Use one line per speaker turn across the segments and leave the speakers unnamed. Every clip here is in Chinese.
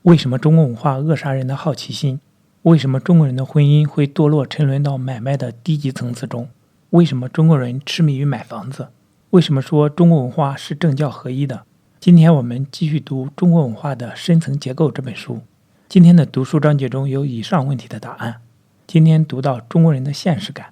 为什么中国文化扼杀人的好奇心？为什么中国人的婚姻会堕落沉沦到买卖的低级层次中？为什么中国人痴迷于买房子？为什么说中国文化是政教合一的？今天我们继续读《中国文化的深层结构》这本书。今天的读书章节中有以上问题的答案。今天读到中国人的现实感、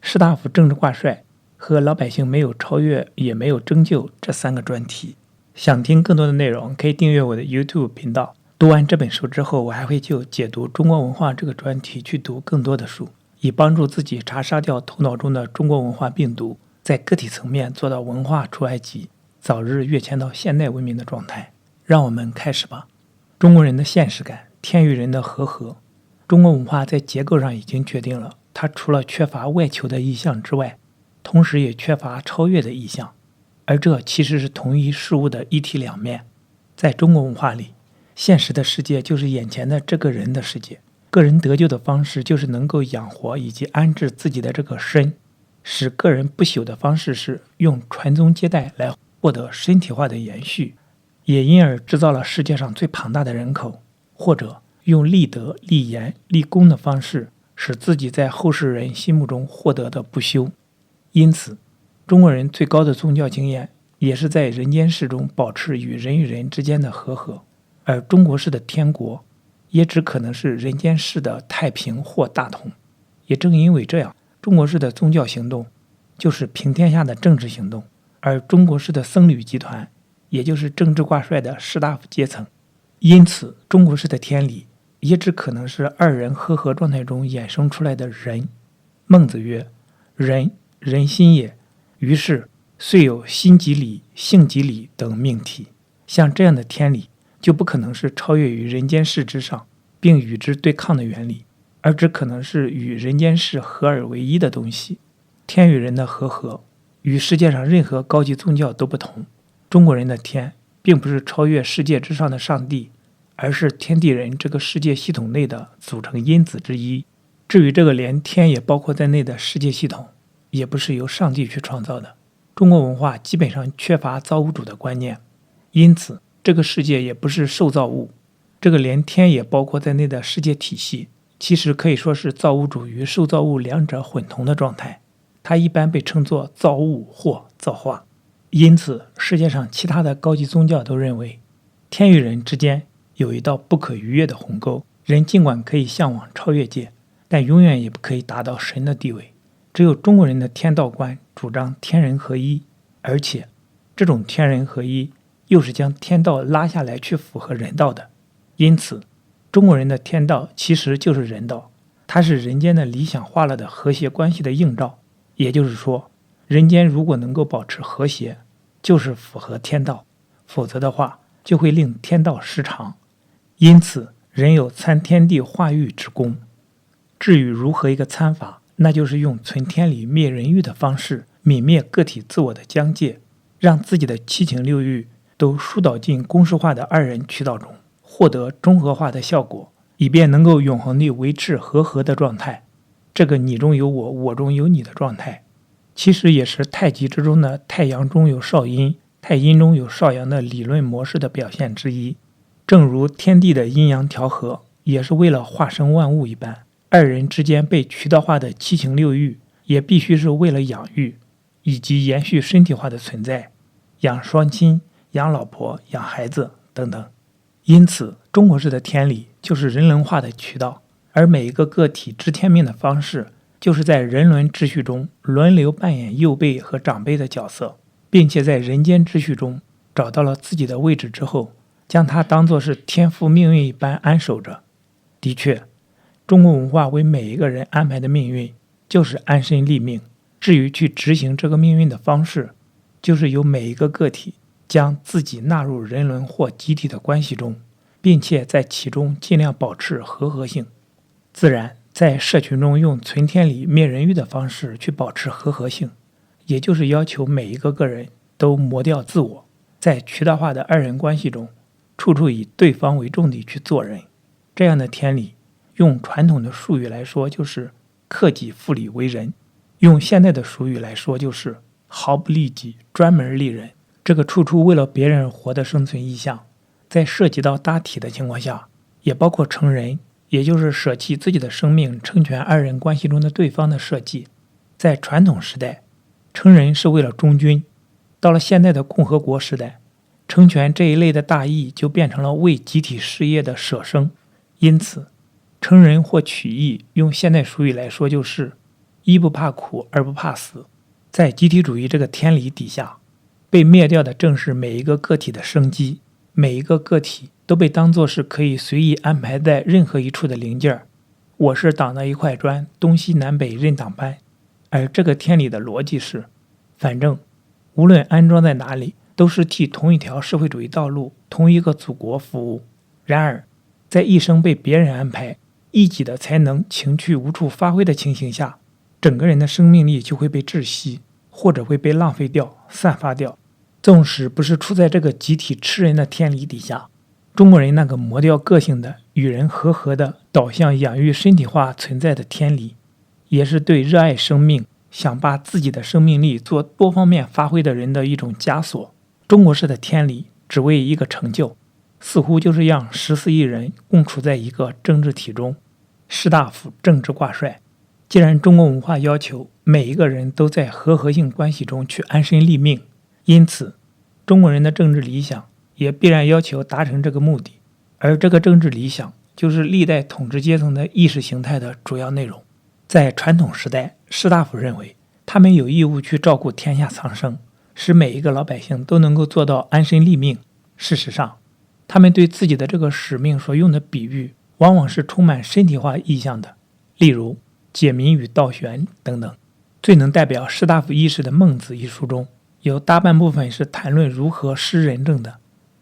士大夫政治挂帅和老百姓没有超越也没有拯救这三个专题。想听更多的内容，可以订阅我的 YouTube 频道。读完这本书之后，我还会就解读中国文化这个专题去读更多的书，以帮助自己查杀掉头脑中的中国文化病毒，在个体层面做到文化出埃及，早日跃迁到现代文明的状态。让我们开始吧。中国人的现实感，天与人的和合。中国文化在结构上已经决定了，它除了缺乏外求的意象之外，同时也缺乏超越的意象，而这其实是同一事物的一体两面。在中国文化里，现实的世界就是眼前的这个人的世界，个人得救的方式就是能够养活以及安置自己的这个身，使个人不朽的方式是用传宗接代来获得身体化的延续，也因而制造了世界上最庞大的人口，或者用立德、立言、立功的方式，使自己在后世人心目中获得的不朽。因此，中国人最高的宗教经验也是在人间世中保持与人之间的和合，而中国式的天国也只可能是人间世的太平或大同。也正因为这样，中国式的宗教行动就是平天下的政治行动，而中国式的僧侣集团也就是政治挂帅的士大夫阶层。因此，中国式的天理也只可能是二人和合状态中衍生出来的人。孟子曰：人，人心也。于是遂有心即理、性即理等命题。像这样的天理就不可能是超越于人间世之上并与之对抗的原理，而只可能是与人间世合而为一的东西。天与人的和合与世界上任何高级宗教都不同。中国人的天并不是超越世界之上的上帝，而是天地人这个世界系统内的组成因子之一。至于这个连天也包括在内的世界系统，也不是由上帝去创造的。中国文化基本上缺乏造物主的观念，因此这个世界也不是受造物。这个连天也包括在内的世界体系，其实可以说是造物主与受造物两者混同的状态，它一般被称作造物或造化。因此世界上其他的高级宗教都认为，天与人之间有一道不可逾越的鸿沟，人尽管可以向往超越界，但永远也不可以达到神的地位。只有中国人的天道观主张天人合一，而且这种天人合一又是将天道拉下来去符合人道的。因此中国人的天道其实就是人道，它是人间的理想化了的和谐关系的映照。也就是说，人间如果能够保持和谐，就是符合天道，否则的话就会令天道失常。因此人有参天地化育之功。至于如何一个参法，那就是用存天理灭人欲的方式泯灭个体自我的疆界，让自己的七情六欲都疏导进公式化的二人渠道中，获得中和化的效果，以便能够永恒地维持和合的状态。这个你中有我，我中有你的状态，其实也是太极之中的太阳中有少阴，太阴中有少阳的理论模式的表现之一。正如天地的阴阳调和也是为了化生万物一般，二人之间被渠道化的七情六欲也必须是为了养育以及延续身体化的存在，养双亲、养老婆、养孩子等等。因此中国式的天理就是人伦化的渠道，而每一个个体知天命的方式就是在人伦秩序中轮流扮演幼辈和长辈的角色，并且在人间秩序中找到了自己的位置之后，将它当作是天赋命运一般安守着。的确，中国文化为每一个人安排的命运就是安身立命，至于去执行这个命运的方式，就是由每一个个体将自己纳入人伦或集体的关系中，并且在其中尽量保持和合性。自然在社群中用存天理灭人欲的方式去保持和合性，也就是要求每一个个人都磨掉自我，在渠道化的二人关系中处处以对方为重地去做人。这样的天理用传统的术语来说就是克己复礼为人，用现代的俗语来说就是毫不利己，专门利人。这个处处为了别人而活的生存意向，在涉及到大体的情况下，也包括成人，也就是舍弃自己的生命成全二人关系中的对方的设计。在传统时代，成人是为了忠君；到了现代的共和国时代，成全这一类的大义就变成了为集体事业的舍生。因此，成人或取义，用现代俗语来说就是一不怕苦，二不怕死。在集体主义这个天理底下，被灭掉的正是每一个个体的生机，每一个个体都被当作是可以随意安排在任何一处的零件。我是党的一块砖，东西南北任党搬。而这个天理的逻辑是，反正无论安装在哪里，都是替同一条社会主义道路、同一个祖国服务。然而，在一生被别人安排，一己的才能情趣无处发挥的情形下，整个人的生命力就会被窒息，或者会被浪费掉、散发掉。纵使不是处在这个集体吃人的天理底下，中国人那个磨掉个性的、与人和合的、导向养育身体化存在的天理，也是对热爱生命、想把自己的生命力做多方面发挥的人的一种枷锁。中国式的天理只为一个成就，似乎就是让14亿人共处在一个政治体中，士大夫政治挂帅。既然中国文化要求每一个人都在和合性关系中去安身立命，因此中国人的政治理想也必然要求达成这个目的。而这个政治理想就是历代统治阶层的意识形态的主要内容。在传统时代，士大夫认为他们有义务去照顾天下苍生，使每一个老百姓都能够做到安身立命。事实上，他们对自己的这个使命所用的比喻往往是充满身体化意象的，例如解民与倒悬等等。最能代表士大夫意识的《孟子》一书中，有大半部分是谈论如何施仁政的，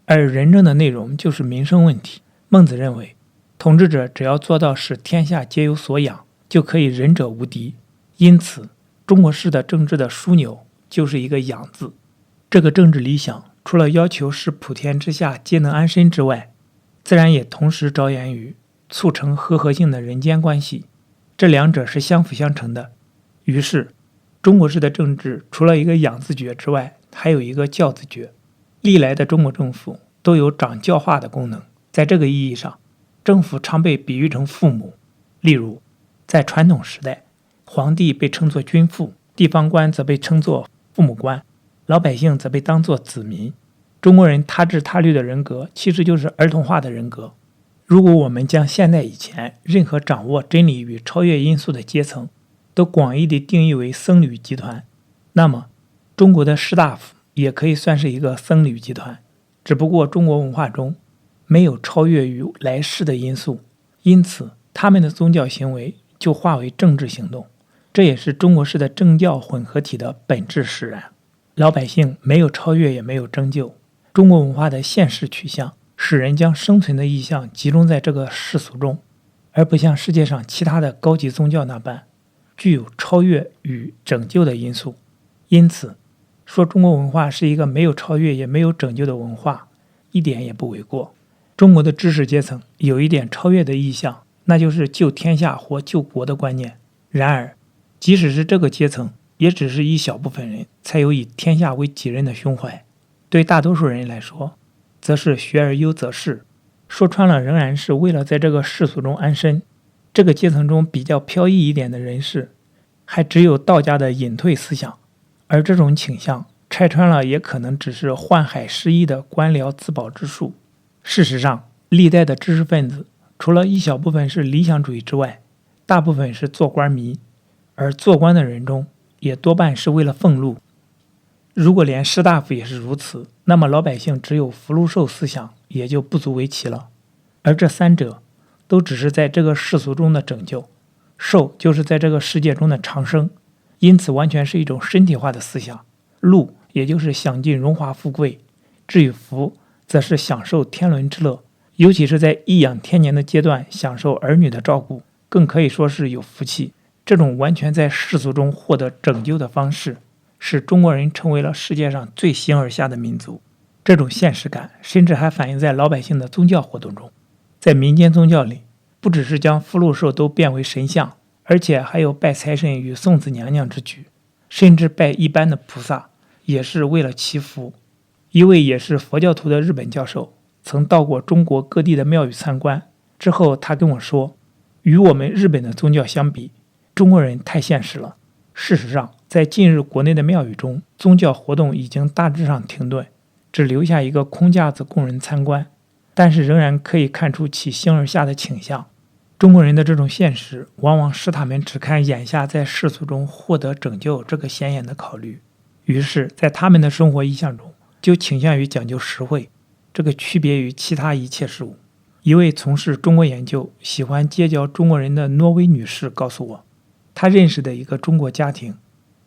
而仁政的内容就是民生问题。孟子认为，统治者只要做到使天下皆有所养，就可以仁者无敌。因此，中国式的政治的枢纽就是一个养字。这个政治理想除了要求使普天之下皆能安身之外，自然也同时着眼于促成和合性的人间关系，这两者是相辅相成的。于是，中国式的政治除了一个养字诀之外，还有一个教字诀。历来的中国政府都有长教化的功能，在这个意义上，政府常被比喻成父母。例如，在传统时代，皇帝被称作君父，地方官则被称作父母官，老百姓则被当作子民。中国人他治他律的人格其实就是儿童化的人格。如果我们将现代以前任何掌握真理与超越因素的阶层都广义地定义为僧侣集团，那么中国的士大夫也可以算是一个僧侣集团。只不过中国文化中没有超越于来世的因素，因此他们的宗教行为就化为政治行动。这也是中国式的政教混合体的本质使然。老百姓没有超越，也没有拯救。中国文化的现实取向使人将生存的意象集中在这个世俗中，而不像世界上其他的高级宗教那般具有超越与拯救的因素。因此，说中国文化是一个没有超越也没有拯救的文化，一点也不为过。中国的知识阶层有一点超越的意向，那就是救天下或救国的观念。然而，即使是这个阶层，也只是一小部分人才有以天下为己任的胸怀。对大多数人来说，则是学而优则仕，说穿了仍然是为了在这个世俗中安身。这个阶层中比较飘逸一点的人士，还只有道家的隐退思想，而这种倾向拆穿了也可能只是宦海失意的官僚自保之术。事实上，历代的知识分子除了一小部分是理想主义之外，大部分是做官迷，而做官的人中也多半是为了俸禄。如果连士大夫也是如此，那么老百姓只有福禄寿思想也就不足为奇了。而这三者都只是在这个世俗中的拯救，寿就是在这个世界中的长生，因此完全是一种身体化的思想。禄也就是享尽荣华富贵，至于福，则是享受天伦之乐，尤其是在颐养天年的阶段享受儿女的照顾，更可以说是有福气。这种完全在世俗中获得拯救的方式，使中国人成为了世界上最形而下的民族。这种现实感甚至还反映在老百姓的宗教活动中。在民间宗教里，不只是将福禄寿都变为神像，而且还有拜财神与送子娘娘之举，甚至拜一般的菩萨也是为了祈福。一位也是佛教徒的日本教授曾到过中国各地的庙宇参观，之后他跟我说，与我们日本的宗教相比，中国人太现实了。事实上，在近日国内的庙宇中，宗教活动已经大致上停顿，只留下一个空架子供人参观，但是仍然可以看出其形而下的倾向。中国人的这种现实，往往使他们只看眼下在世俗中获得拯救这个显眼的考虑，于是在他们的生活意向中，就倾向于讲究实惠，这个区别于其他一切事物。一位从事中国研究、喜欢结交中国人的挪威女士告诉我，她认识的一个中国家庭，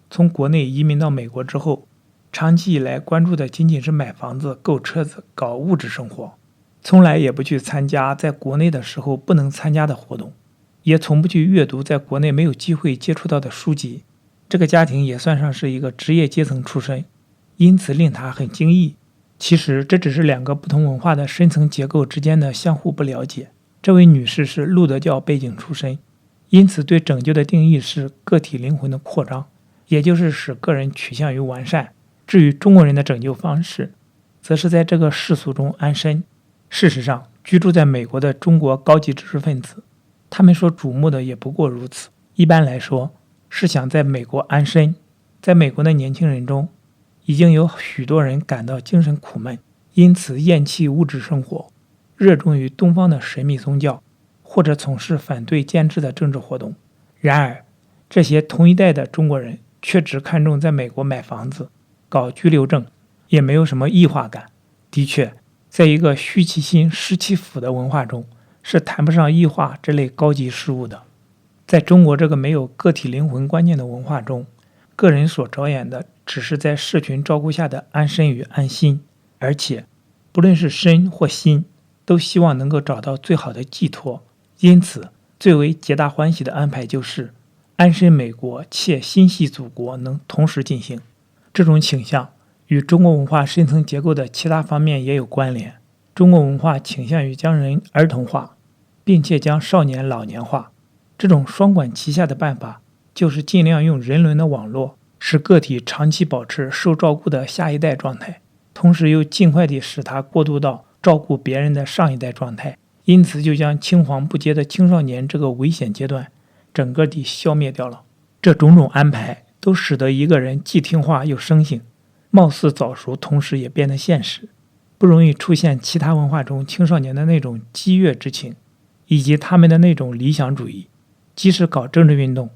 从国内移民到美国之后，长期以来关注的仅仅是买房子、购车子、搞物质生活，从来也不去参加在国内的时候不能参加的活动，也从不去阅读在国内没有机会接触到的书籍。这个家庭也算上是一个职业阶层出身，因此令她很惊异。其实这只是两个不同文化的深层结构之间的相互不了解。这位女士是路德教背景出身，因此对拯救的定义是个体灵魂的扩张，也就是使个人趋向于完善。至于中国人的拯救方式，则是在这个世俗中安身。事实上，居住在美国的中国高级知识分子，他们所瞩目的也不过如此。一般来说，是想在美国安身。在美国的年轻人中，已经有许多人感到精神苦闷，因此厌弃物质生活，热衷于东方的神秘宗教，或者从事反对建制的政治活动。然而，这些同一代的中国人却只看重在美国买房子、搞居留证，也没有什么异化感。的确，在一个虚其心、实其腹的文化中，是谈不上异化这类高级事物的。在中国这个没有个体灵魂观念的文化中，个人所着眼的只是在社群照顾下的安身与安心，而且不论是身或心，都希望能够找到最好的寄托。因此，最为皆大欢喜的安排就是安身美国且心系祖国能同时进行。这种倾向与中国文化深层结构的其他方面也有关联。中国文化倾向于将人儿童化，并且将少年老年化。这种双管齐下的办法，就是尽量用人伦的网络，使个体长期保持受照顾的下一代状态，同时又尽快地使他过渡到照顾别人的上一代状态。因此就将青黄不接的青少年这个危险阶段整个地消灭掉了。这种种安排都使得一个人既听话又生性，貌似早熟，同时也变得现实，不容易出现其他文化中青少年的那种激越之情，以及他们的那种理想主义。即使搞政治运动，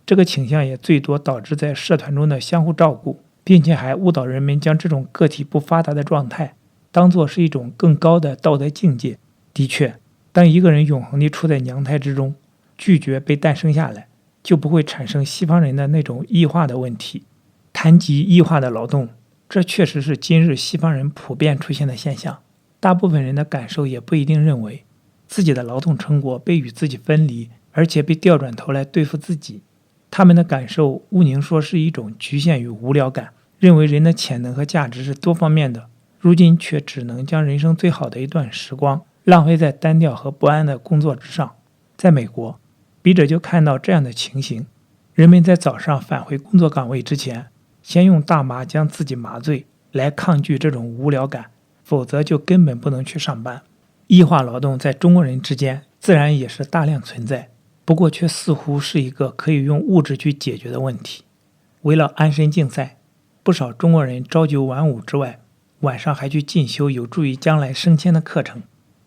这个倾向也最多导致在社团中的相互照顾，并且还误导人们将这种个体不发达的状态当作是一种更高的道德境界。的确，当一个人永恒地处在娘胎之中，拒绝被诞生下来，就不会产生西方人的那种异化的问题。谈及异化的劳动，这确实是今日西方人普遍出现的现象。大部分人的感受也不一定认为自己的劳动成果被与自己分离，而且被调转头来对付自己。他们的感受毋宁说是一种局限于无聊感，认为人的潜能和价值是多方面的，如今却只能将人生最好的一段时光浪费在单调和不安的工作之上。在美国，笔者就看到这样的情形：人们在早上返回工作岗位之前，先用大麻将自己麻醉，来抗拒这种无聊感，否则就根本不能去上班。异化劳动在中国人之间自然也是大量存在，不过却似乎是一个可以用物质去解决的问题。为了安身竞赛，不少中国人朝九晚五之外，晚上还去进修有助于将来升迁的课程。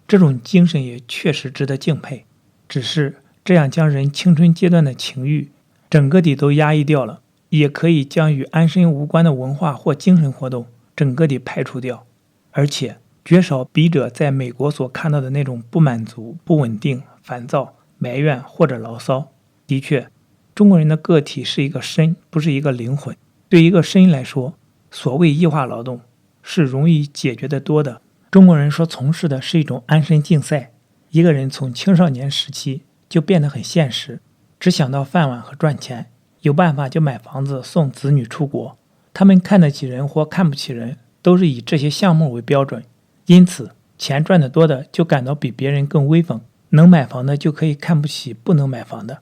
这种精神也确实值得敬佩，只是这样将人青春阶段的情欲整个地都压抑掉了，也可以将与安身无关的文化或精神活动整个地排除掉。而且绝少笔者在美国所看到的那种不满足、不稳定、烦躁、埋怨或者牢骚。的确，中国人的个体是一个身，不是一个灵魂。对一个身来说，所谓异化劳动是容易解决得多的。中国人所从事的是一种安身竞赛。一个人从青少年时期就变得很现实，只想到饭碗和赚钱，有办法就买房子送子女出国。他们看得起人或看不起人，都是以这些项目为标准。因此，钱赚得多的就感到比别人更威风，能买房的就可以看不起不能买房的。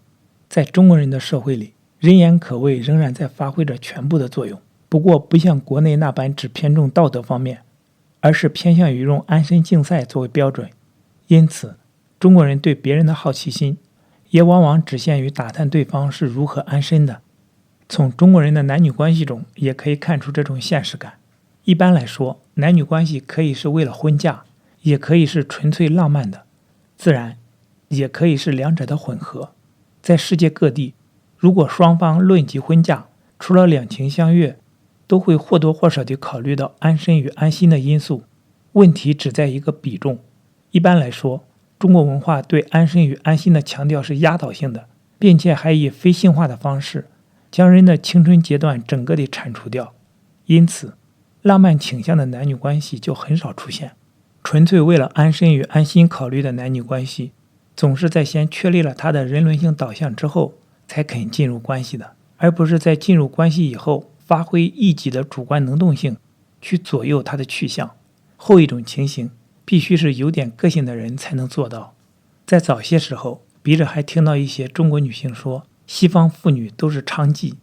在中国人的社会里，人言可畏仍然在发挥着全部的作用，不过不像国内那般只偏重道德方面，而是偏向于用安身竞赛作为标准。因此，中国人对别人的好奇心也往往只限于打探对方是如何安身的。从中国人的男女关系中也可以看出这种现实感。一般来说，男女关系可以是为了婚嫁，也可以是纯粹浪漫的，自然也可以是两者的混合。在世界各地，如果双方论及婚嫁，除了两情相悦，都会或多或少地考虑到安身与安心的因素。问题只在一个比重。一般来说，中国文化对安身与安心的强调是压倒性的，并且还以非性化的方式将人的青春阶段整个地铲除掉。因此，浪漫倾向的男女关系就很少出现。纯粹为了安身与安心考虑的男女关系，总是在先确立了他的人伦性导向之后才肯进入关系的，而不是在进入关系以后发挥一己的主观能动性去左右他的去向。后一种情形必须是有点个性的人才能做到。在早些时候，笔者还听到一些中国女性说西方妇女都是娼妓，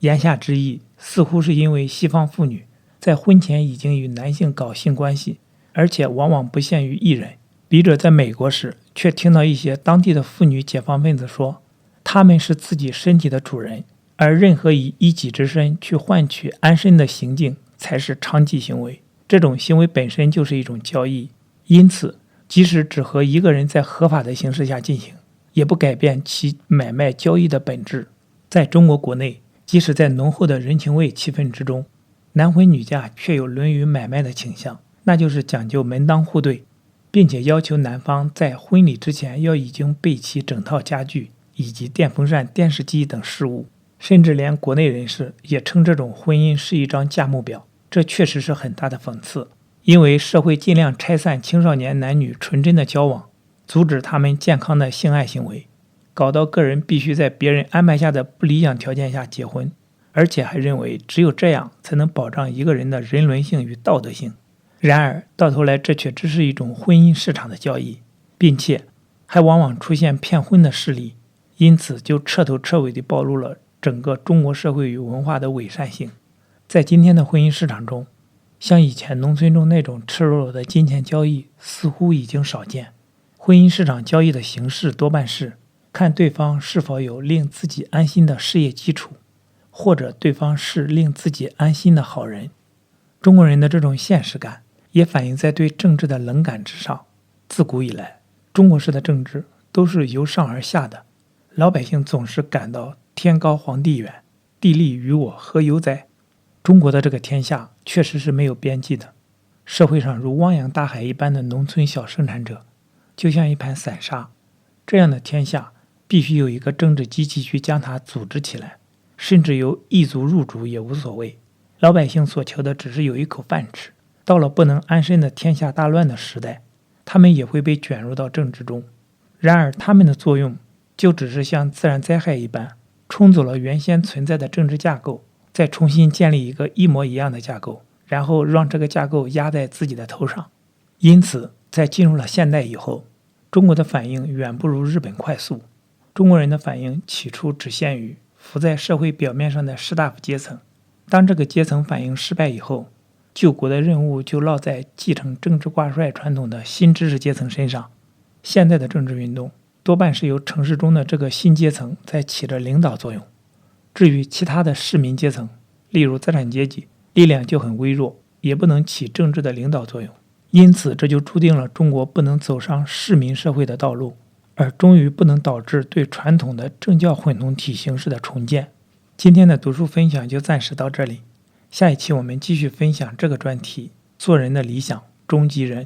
言下之意似乎是因为西方妇女在婚前已经与男性搞性关系，而且往往不限于一人。笔者在美国时却听到一些当地的妇女解放分子说，她们是自己身体的主人，而任何以一己之身去换取安身的行径才是娼妓行为。这种行为本身就是一种交易，因此即使只和一个人在合法的形式下进行，也不改变其买卖交易的本质。在中国国内，即使在浓厚的人情味气氛之中，男婚女嫁却有沦于买卖的倾向，那就是讲究门当户对，并且要求男方在婚礼之前要已经备齐整套家具以及电风扇、电视机等事物，甚至连国内人士也称这种婚姻是一张价目表。这确实是很大的讽刺，因为社会尽量拆散青少年男女纯真的交往，阻止他们健康的性爱行为，搞到个人必须在别人安排下的不理想条件下结婚，而且还认为只有这样才能保障一个人的人伦性与道德性。然而到头来，这却只是一种婚姻市场的交易，并且还往往出现骗婚的事例，因此就彻头彻尾地暴露了整个中国社会与文化的伪善性。在今天的婚姻市场中，像以前农村中那种赤裸裸的金钱交易似乎已经少见。婚姻市场交易的形式多半是看对方是否有令自己安心的事业基础，或者对方是令自己安心的好人。中国人的这种现实感也反映在对政治的冷感之上。自古以来，中国式的政治都是由上而下的，老百姓总是感到天高皇帝远，地利与我何由哉。中国的这个天下确实是没有边际的，社会上如汪洋大海一般的农村小生产者，就像一盘散沙。这样的天下必须有一个政治机器去将它组织起来，甚至由异族入主也无所谓。老百姓所求的只是有一口饭吃。到了不能安身的天下大乱的时代，他们也会被卷入到政治中。然而他们的作用就只是像自然灾害一般，冲走了原先存在的政治架构，再重新建立一个一模一样的架构，然后让这个架构压在自己的头上。因此在进入了现代以后，中国的反应远不如日本快速。中国人的反应起初只限于浮在社会表面上的士大夫阶层，当这个阶层反应失败以后，救国的任务就落在继承政治挂帅传统的新知识阶层身上。现在的政治运动多半是由城市中的这个新阶层在起着领导作用，至于其他的市民阶层，例如资产阶级，力量就很微弱，也不能起政治的领导作用。因此这就注定了中国不能走上市民社会的道路，而终于不能导致对传统的政教混同体形式的重建。今天的读书分享就暂时到这里，下一期我们继续分享这个专题：做人的理想，终极人。